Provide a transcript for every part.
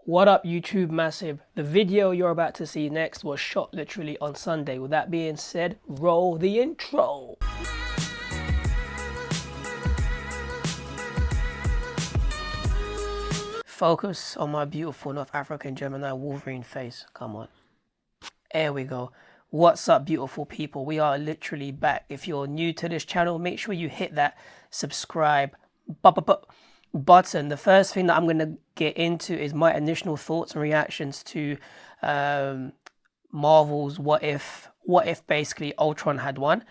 What up, YouTube Massive? The video you're about to see next was shot literally on Sunday. With that being said, roll the intro. Focus on my beautiful North African Gemini Wolverine face. Come on. There we go. What's up, beautiful people? We are literally back. If you're new to this channel, make sure you hit that subscribe button. The first thing that I'm going to get into is my initial thoughts and reactions to Marvel's What If basically Ultron had won.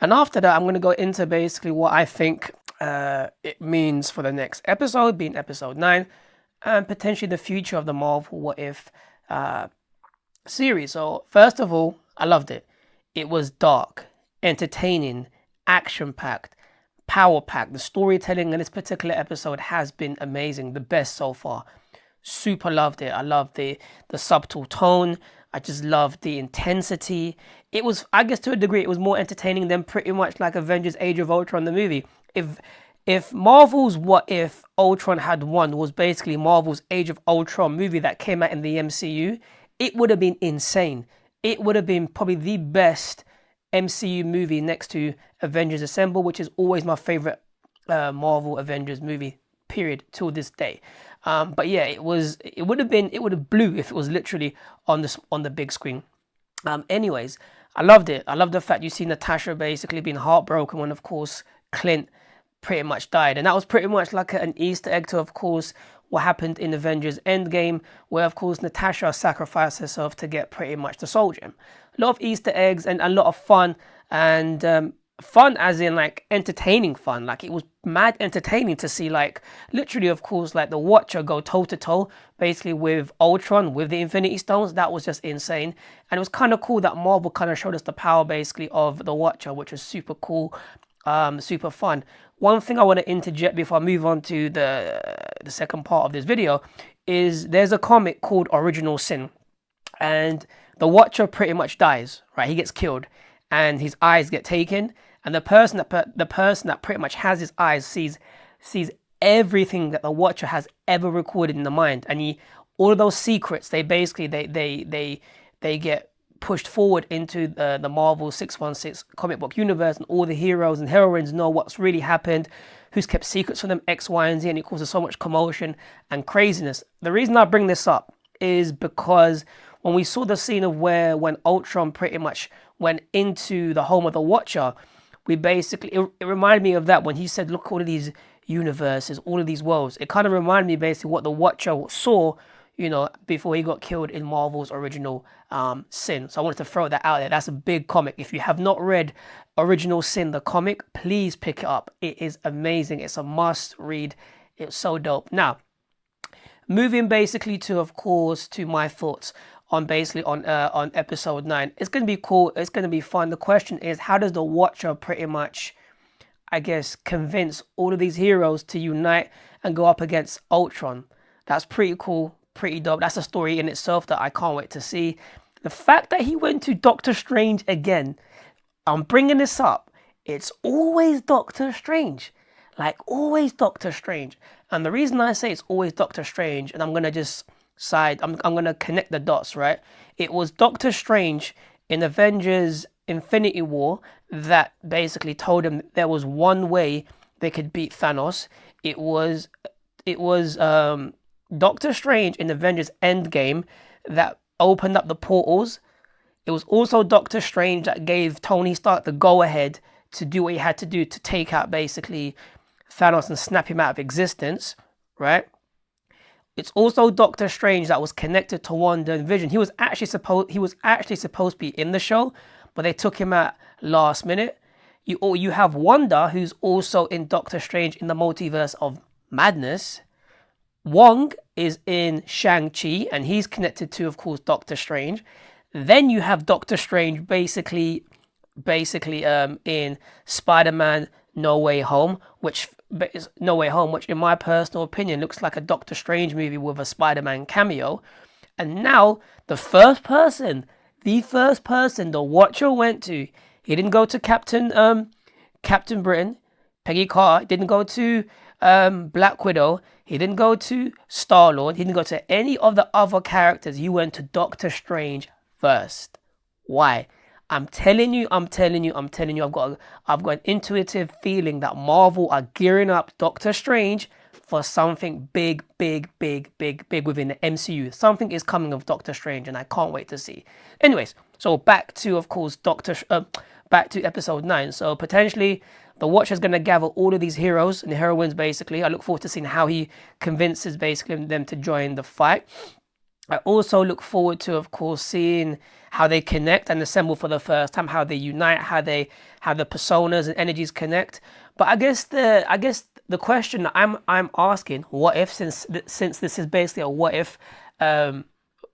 And after that, I'm going to go into basically what I think it means for the next episode, being episode 9, and potentially the future of the Marvel What If series. So first of all, I loved it. It was dark, entertaining, action-packed, power-packed. The storytelling in this particular episode has been amazing, the best so far. Super loved it. I loved the subtle tone. I just loved the intensity. It was, I guess to a degree, it was more entertaining than pretty much like Avengers Age of Ultron, the movie. If Marvel's What If Ultron had won was basically Marvel's Age of Ultron movie that came out in the MCU, it would have been insane. It would have been probably the best MCU movie next to Avengers Assemble, which is always my favorite Marvel Avengers movie, period, till this day. But yeah, it would have blew if it was literally on the big screen. Anyways, I loved it. I love the fact you see Natasha basically being heartbroken when, of course, Clint pretty much died, and that was pretty much like an Easter egg to, of course, what happened in Avengers Endgame, where, of course, Natasha sacrificed herself to get pretty much the Soul Gem. A lot of Easter eggs and a lot of fun, and fun as in like entertaining fun. Like it was mad entertaining to see, like, literally, of course, like the Watcher go toe to toe basically with Ultron with the Infinity Stones. That was just insane, and it was kind of cool that Marvel kind of showed us the power basically of the Watcher, which was super cool, super fun. One thing I want to interject before I move on to the second part of this video is there's a comic called Original Sin, and the Watcher pretty much dies, right? He gets killed, and his eyes get taken, and the person that pretty much has his eyes sees everything that the Watcher has ever recorded in the mind, and all of those secrets, they basically they get pushed forward into the Marvel 616 comic book universe, and all the heroes and heroines know what's really happened, who's kept secrets from them, X, Y, and Z, and it causes so much commotion and craziness. The reason I bring this up is because when we saw the scene of when Ultron pretty much went into the home of the Watcher, we basically, it reminded me of that when he said, look, all of these universes, all of these worlds. It kind of reminded me basically what the Watcher saw, you know, before he got killed in Marvel's Original Sin. So I wanted to throw that out there. That's a big comic. If you have not read Original Sin, the comic, please pick it up. It is amazing. It's a must read. It's so dope. Now, moving basically to, of course, to my thoughts on basically on episode 9. It's going to be cool. It's going to be fun. The question is, how does the Watcher pretty much, I guess, convince all of these heroes to unite and go up against Ultron? That's pretty cool. Pretty dope. That's a story in itself that I can't wait to see. The fact that he went to Doctor Strange again, I'm bringing this up. It's always Doctor Strange. Like, always Doctor Strange. And the reason I say it's always Doctor Strange, and I'm going to just I'm going to connect the dots, right? It was Doctor Strange in Avengers Infinity War that basically told him there was one way they could beat Thanos. It was Doctor Strange in Avengers Endgame that opened up the portals. It was also Doctor Strange that gave Tony Stark the go-ahead to do what he had to do to take out basically Thanos and snap him out of existence, right? It's also Doctor Strange that was connected to Wanda and Vision. He was actually supposed to be in the show, but they took him out last minute. You have Wanda, who's also in Doctor Strange in the Multiverse of Madness. Wong is in Shang-Chi, and he's connected to, of course, Doctor Strange. Then you have Doctor Strange basically in Spider-Man No Way Home, which in my personal opinion looks like a Doctor Strange movie with a Spider-Man cameo. And now the first person the Watcher went to, he didn't go to Captain Britain, Peggy Carter, didn't go to Black Widow. He didn't go to Star-Lord. He didn't go to any of the other characters. He went to Doctor Strange first. Why? I'm telling you. I've got an intuitive feeling that Marvel are gearing up Doctor Strange for something big within the MCU. Something is coming of Doctor Strange, and I can't wait to see. Anyways, so back to, of course, back to episode 9. So potentially the Watcher's going to gather all of these heroes and heroines, basically. I look forward to seeing how he convinces, basically, them to join the fight. I also look forward to, of course, seeing how they connect and assemble for the first time, how they unite, how the personas and energies connect. But I guess the question that I'm asking, what if, since this is basically a what if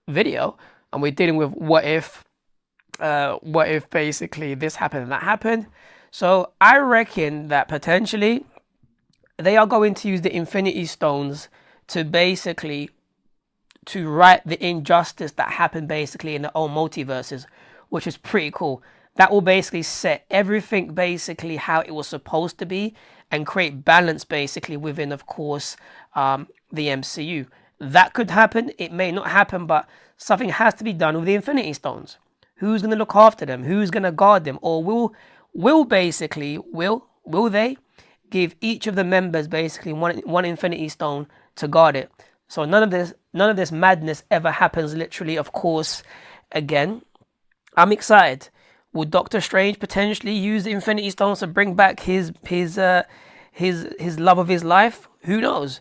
video, and we're dealing with what if basically this happened and that happened. So I reckon that potentially they are going to use the Infinity Stones to basically to right the injustice that happened basically in the old multiverses, which is pretty cool. That will basically set everything basically how it was supposed to be and create balance basically within, of course, the MCU. That could happen. It may not happen, but something has to be done with the Infinity Stones. Who's going to look after them? Who's going to guard them? Or will they give each of the members basically one Infinity Stone to guard it? So none of this madness ever happens. Literally, of course. Again, I'm excited. Will Doctor Strange potentially use the Infinity Stones to bring back his love of his life? Who knows?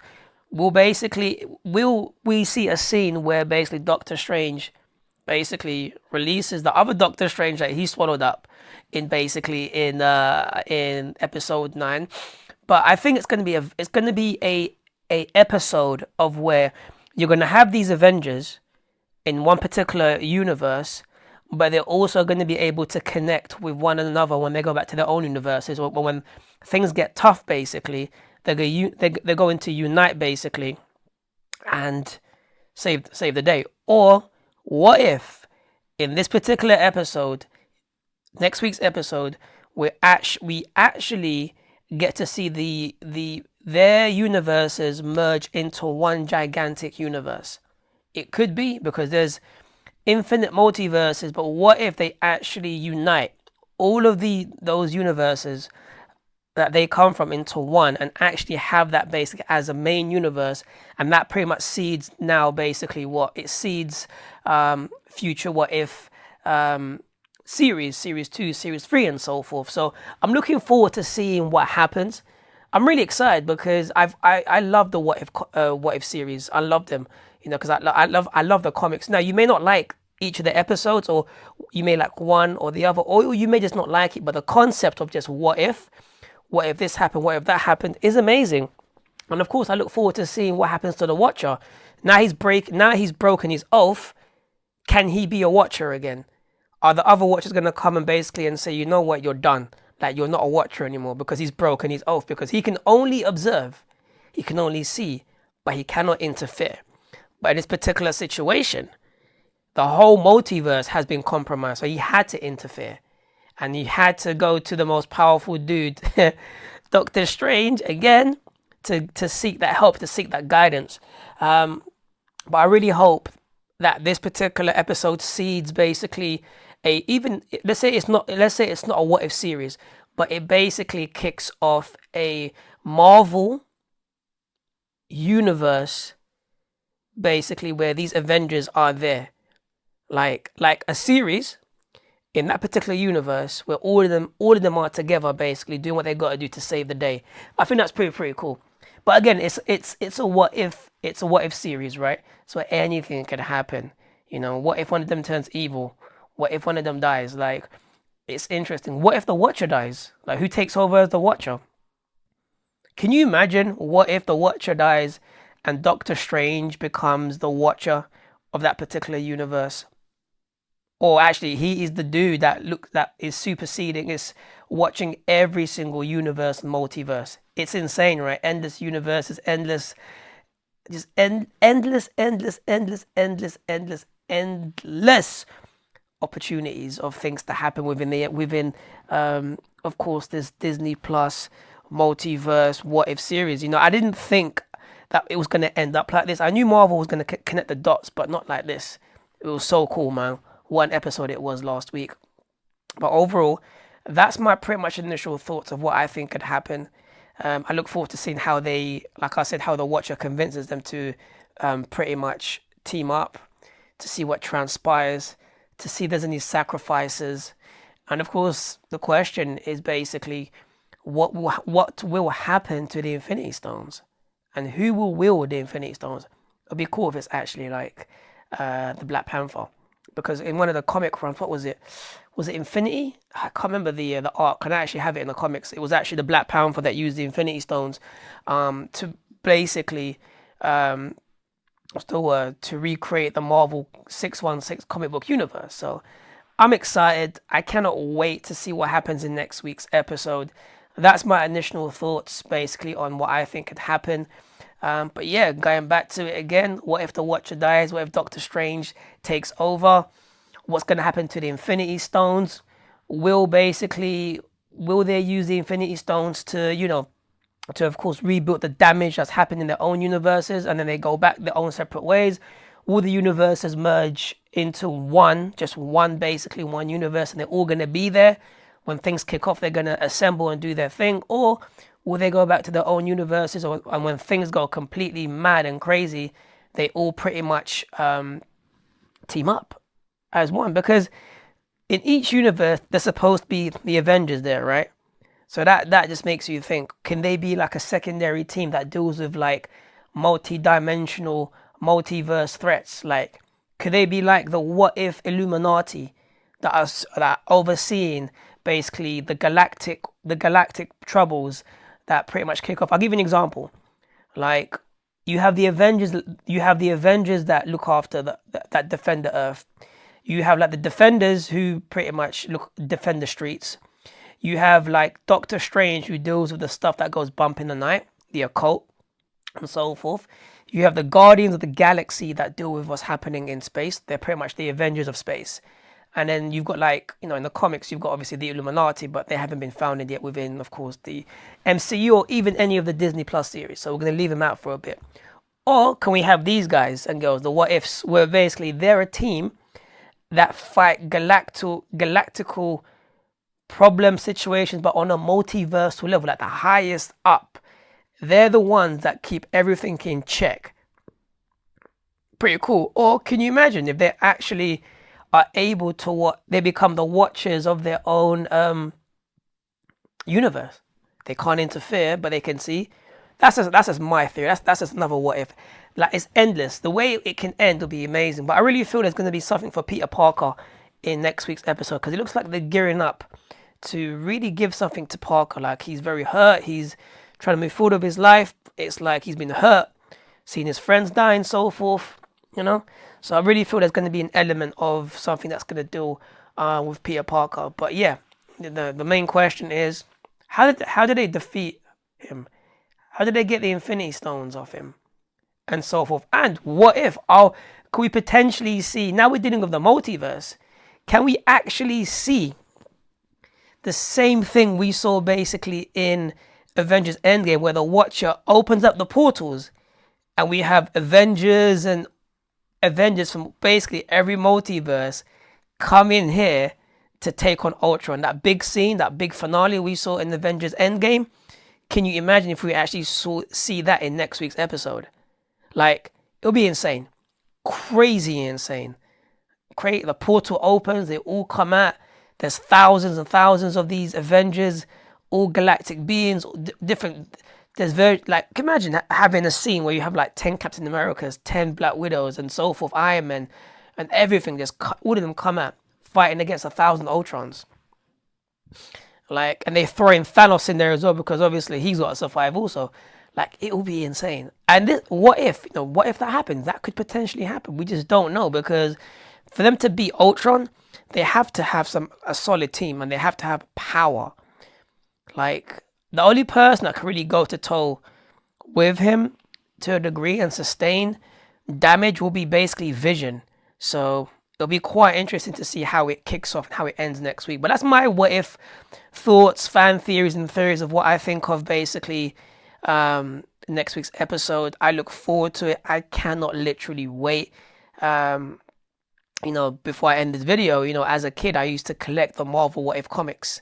Will we see a scene where basically Doctor Strange basically releases the other Doctor Strange that he swallowed up in episode 9? But I think it's gonna be a episode of where you're gonna have these Avengers in one particular universe, but they're also going to be able to connect with one another when they go back to their own universes, or when things get tough, basically, they're going to unite, basically, and save the day. Or what if, in this particular episode, next week's episode, we actually get to see their universes merge into one gigantic universe? It could be, because there's infinite multiverses, but what if they actually unite all of those universes that they come from into one, and actually have that basically as a main universe, and that pretty much seeds now basically future what if series 2, series 3, and so forth. So I'm looking forward to seeing what happens. I'm really excited because I love the what if series. I love them, because I love the comics. Now, you may not like each of the episodes, or you may like one or the other, or you may just not like it, but the concept of just what if this happened, what if that happened, is amazing. And of course, I look forward to seeing what happens to the Watcher. Now he's broken his oath. Can he be a Watcher again? Are the other Watchers going to come and basically and say, you know what, you're done, like you're not a Watcher anymore, because he's broken his oath? Because he can only observe, he can only see, but he cannot interfere. But in this particular situation, the whole multiverse has been compromised, so he had to interfere, and he had to go to the most powerful dude, Doctor Strange, again, to seek that help, to seek that guidance. But I really hope that this particular episode seeds basically let's say it's not a what if series, but it basically kicks off a Marvel universe, basically, where these Avengers are there, like a series in that particular universe where all of them are together, basically doing what they got to do to save the day. I think that's pretty cool. But again, it's a what if series, right? So anything could happen. What if one of them turns evil? What if one of them dies? Like, it's interesting. What if the Watcher dies? Like, who takes over as the Watcher? Can you imagine what if the Watcher dies and Doctor Strange becomes the Watcher of that particular universe? Or actually, he is the dude that is superseding, is watching every single universe and multiverse. It's insane, right? Endless universes, endless opportunities of things to happen within of course, this Disney Plus multiverse what if series. You know, I didn't think that it was going to end up like this. I knew Marvel was going to connect the dots, but not like this. It was so cool, man. What an episode it was last week. But overall, that's my pretty much initial thoughts of what I think could happen. I look forward to seeing how they, like I said, how the Watcher convinces them to pretty much team up, to see what transpires, to see if there's any sacrifices. And of course, the question is basically, what will happen to the Infinity Stones? And who will wield the Infinity Stones? It'd be cool if it's actually like the Black Panther. Because in one of the comic runs, what was it? Was it Infinity? I can't remember the arc. Can I actually have it in the comics? It was actually the Black Panther that used the Infinity Stones to basically, what's the word? To recreate the Marvel 616 comic book universe. So I'm excited. I cannot wait to see what happens in next week's episode. That's my initial thoughts basically on what I think could happen. But yeah, going back to it again, what if the Watcher dies? What if Doctor Strange takes over? What's going to happen to the Infinity Stones? Will they use the Infinity Stones to, you know, to of course rebuild the damage that's happened in their own universes, and then they go back their own separate ways? Will the universes merge into one, just one, basically one universe, and they're all going to be there? When things kick off, they're going to assemble and do their thing? Or will they go back to their own universes? And when things go completely mad and crazy, they all pretty much team up as one? Because in each universe, there's supposed to be the Avengers there, right? So that just makes you think, can they be like a secondary team that deals with like multi-dimensional, multiverse threats? Like, could they be like the what if Illuminati that are overseeing basically the galactic troubles that pretty much kick off? I'll give you an example. Like, you have the Avengers that look after that defend the Earth. You have like the Defenders who pretty much defend the streets. You have like Doctor Strange who deals with the stuff that goes bump in the night, the occult, and so forth. You have the Guardians of the Galaxy that deal with what's happening in space. They're pretty much the Avengers of space. And then you've got like, you know, in the comics, you've got obviously the Illuminati, but they haven't been founded yet within, of course, the MCU or even any of the Disney Plus series. So we're going to leave them out for a bit. Or can we have these guys and girls, the What Ifs, where basically they're a team that fight galactical problem situations, but on a multiversal level, at the highest up. They're the ones that keep everything in check. Pretty cool. Or can you imagine if they actually are able to they become the watchers of their own universe? They can't interfere, but they can see. That's just my theory. That's just another what if. Like, it's endless. The way it can end will be amazing. But I really feel there's going to be something for Peter Parker in next week's episode, because it looks like they're gearing up to really give something to Parker. Like, he's very hurt. He's trying to move forward with his life. It's like he's been hurt, seeing his friends die and so forth, you know? So I really feel there's going to be an element of something that's going to deal with Peter Parker. But yeah, the main question is, how did they defeat him? How did they get the Infinity Stones off him? And so forth. And what if, can we potentially see, now we're dealing with the multiverse, can we actually see the same thing we saw basically in Avengers Endgame, where the Watcher opens up the portals and we have Avengers from basically every multiverse come in here to take on Ultron? That big scene, that big finale we saw in Avengers Endgame. Can you imagine if we actually see that in next week's episode? Like, it'll be insane. Crazy insane. The portal opens, they all come out. There's thousands and thousands of these Avengers, all galactic beings, different. There's imagine having a scene where you have like 10 Captain Americas, 10 Black Widows, and so forth, Iron Man, and everything. All of them come out fighting against 1,000 Ultrons. Like, and they throw in Thanos in there as well, because obviously he's got to survive also. Like, it will be insane. And what if that happens? That could potentially happen. We just don't know, because for them to beat Ultron, they have to have a solid team, and they have to have power. Like, the only person that can really go to toe with him to a degree and sustain damage will be basically Vision. So it'll be quite interesting to see how it kicks off and how it ends next week. But that's my what if thoughts, fan theories, and theories of what I think of basically next week's episode. I look forward to it. I cannot literally wait. Before I end this video, as a kid, I used to collect the Marvel What If comics,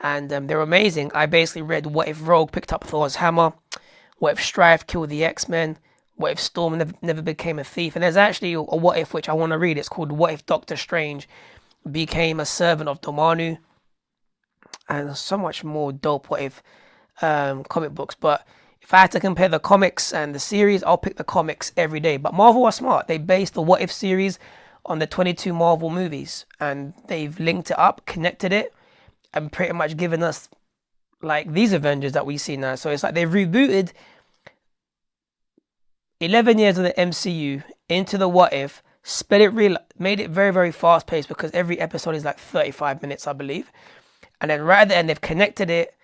and they're amazing. I basically read What If Rogue picked up Thor's hammer, What If Strife killed the X-Men, What If Storm never became a thief, and there's actually a what if which I want to read. It's called What If Doctor Strange became a servant of Dormammu, and so much more dope what if comic books. But if I had to compare the comics and the series, I'll pick the comics every day. But Marvel are smart. They based the What If series on the 22 Marvel movies, and they've linked it up, connected it, and pretty much given us like these Avengers that we see now. So it's like they've rebooted 11 years of the MCU into the What If, sped it real, made it very, very fast paced because every episode is like 35 minutes, I believe. And then right at the end, they've connected it,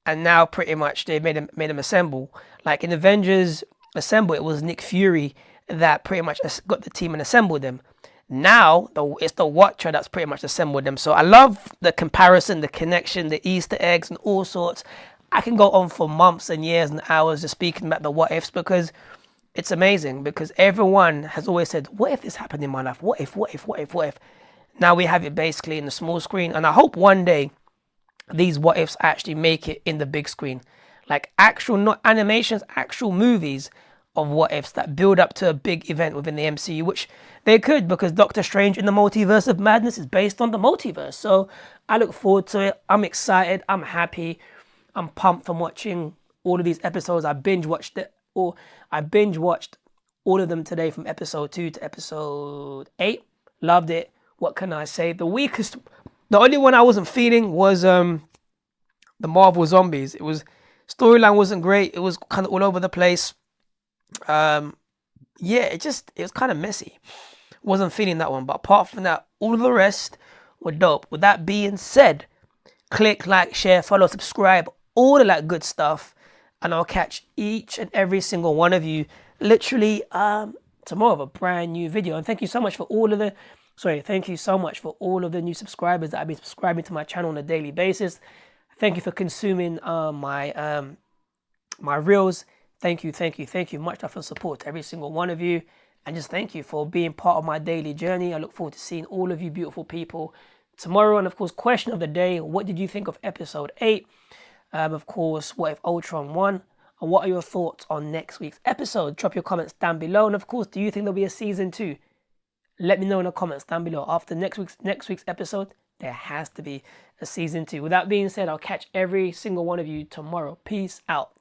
and now pretty much they made them assemble. Like in Avengers Assemble, it was Nick Fury that pretty much got the team and assembled them. Now it's the Watcher that's pretty much assembled them. So I love the comparison, the connection, the Easter eggs, and all sorts. I can go on for months and years and hours just speaking about the what ifs because it's amazing. Because everyone has always said, "What if this happened in my life? What if? What if? What if? What if?" Now we have it basically in the small screen, and I hope one day these what ifs actually make it in the big screen, like actual, not animations, actual movies of what ifs that build up to a big event within the MCU, which they could, because Doctor Strange in the Multiverse of Madness is based on the multiverse. So I look forward to it. I'm excited. I'm happy. I'm pumped from watching all of these episodes. I binge watched all of them today from episode 2 to episode 8. Loved it. What can I say? The only one I wasn't feeling was the Marvel Zombies. It was storyline wasn't great. It was kind of all over the place. It was kind of messy. Wasn't feeling that one, but apart from that, all of the rest were dope. With that being said, click, like, share, follow, subscribe, all of that good stuff, and I'll catch each and every single one of you literally tomorrow of a brand new video. And thank you so much for all of the new subscribers that have been subscribing to my channel on a daily basis. Thank you for consuming my reels. Thank you. Much love and support to every single one of you. And just thank you for being part of my daily journey. I look forward to seeing all of you beautiful people tomorrow. And of course, question of the day, what did you think of episode 8? Of course, what if Ultron won? And what are your thoughts on next week's episode? Drop your comments down below. And of course, do you think there'll be a season 2? Let me know in the comments down below. After next week's episode, there has to be a season 2. With that being said, I'll catch every single one of you tomorrow. Peace out.